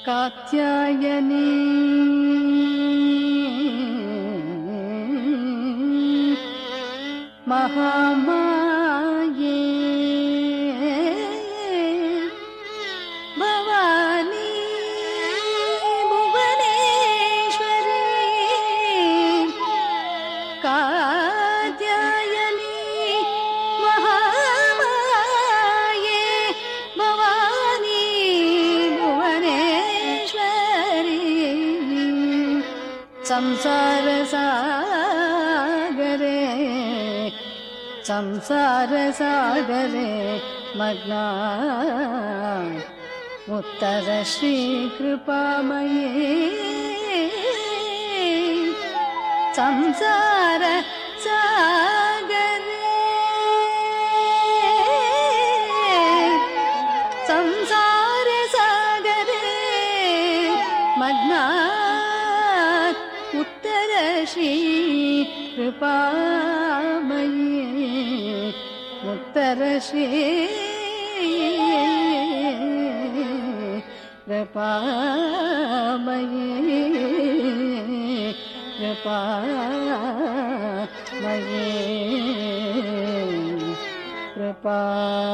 कात्यायनी महामाये भवानी भुवनेश्वरी कात्यायनी महामाये भवानी भुवनेश्वरी संसार सागरे मग्ना उत्तर श्री कृपामये संसार सागरे मग्ना उत्तर श्री कृपामये उत्तर श्री कृपामये कृपामये कृपामये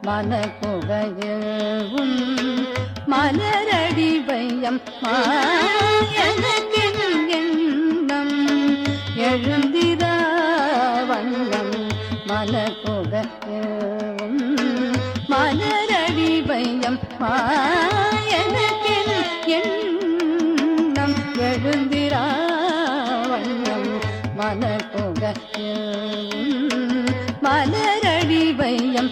மனக்குகையும் மலரடி வையம் மாயனக்கின் எண்ணம் எழுந்திர வண்ணம் மனக்குகையும் மலரடி வையம் மாயனக்கின் எண்ணம் எழுந்திர வண்ணம் மனக்குகையும் மலரடி வையம்